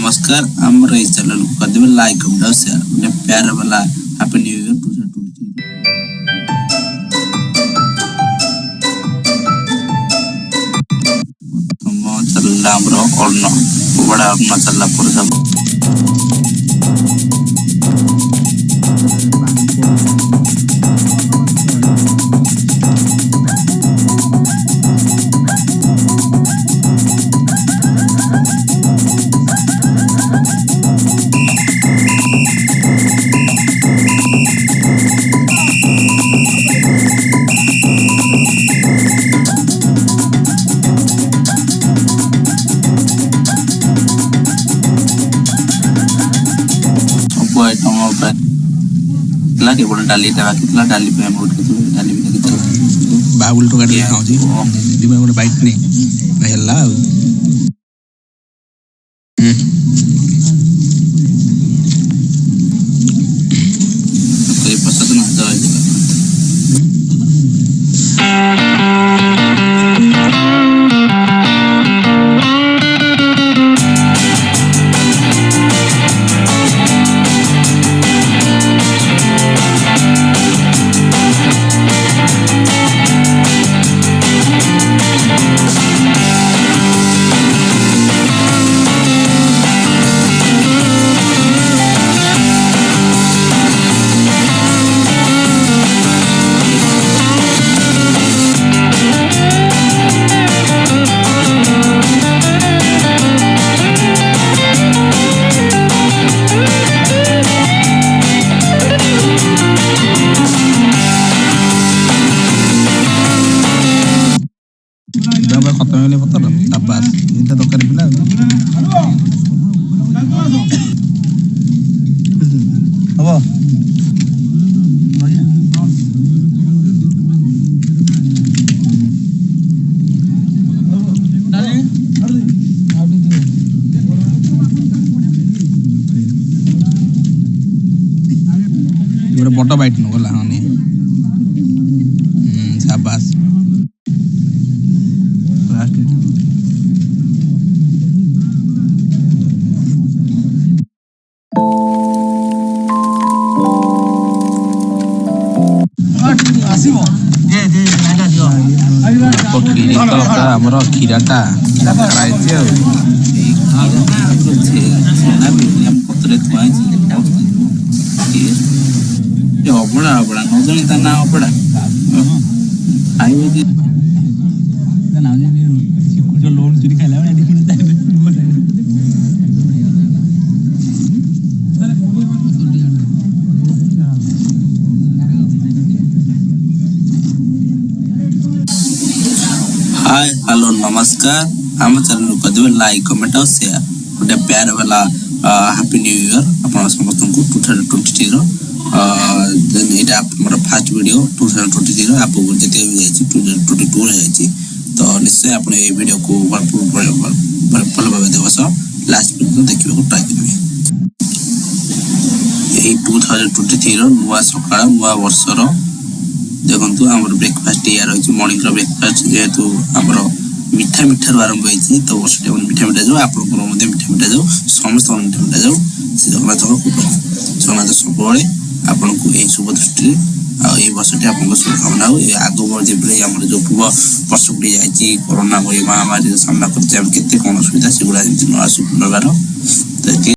नमस्कार आमर इस चैनल को कर देबे लाइक कमेंट और शेयर ने प्यार वाला हैप्पी न्यू ईयर 2023 हम चलला हमरो ऑर्न बड़ा अपना चलला पर सब के बोल डाली टा कितना डाली पे हम उठ के डाली भी कितना बाबुल तो गाड़ी खाऊ जी दिमा गोटे बाइक नहीं हेला कोई पसंद ना दवा खत्म होने पता तबास इनता दरकार पिला हबो गोटे बड़ बाइट न गला हनी शाबाश ଆମର କ୍ଷୀରାଟା ଖାଇଛି ଆଉ ଅବଡ଼ା ଅବଡ଼ା ନ ଜାଣି ତା ନାଁ ଅବଡ଼ା ଖାଇବେ ଲୋନ୍ ଚୁରି ଖାଇଲା हाय हेलो नमस्कार आम चैनल को देबे लाइक कमेंट और शेयर गोटे प्यार वाला हैप्पी न्यू ईयर अपन समस्त को 2023 रो एटा हमर फर्स्ट वीडियो 2023 रो आपको जते भी जाई 2022 जाई तो निश्चय अपन ए वीडियो को भरपूर भाव देवस लास्ट पर्यंत देखिबे को ट्राई करबे ए 2023 रो नुवा सकाळ नुवा वर्ष रो देखंतु हमर ब्रेकफास्ट या रही मॉर्निंग रो ब्रेकफास्ट जेतु हमर मिठा मिठा रो आरंभ होई तो वर्षटे मिठा मिठा जो आपन को मध्ये मिठा मिठा जो समस्त मिठा मिठा जो से जगन्नाथ को जगन्नाथ सबले आपन को ए शुभ दृष्टि आ ए वर्षटे आपन को शुभकामना हो ए आगो बर जेबले हमर जो पूर्व वर्ष गुडी जाईची कोरोना महामारी सामना करते हम केते कोन सुविधा सेगुडा जेंति न आसु पुनर्बार तो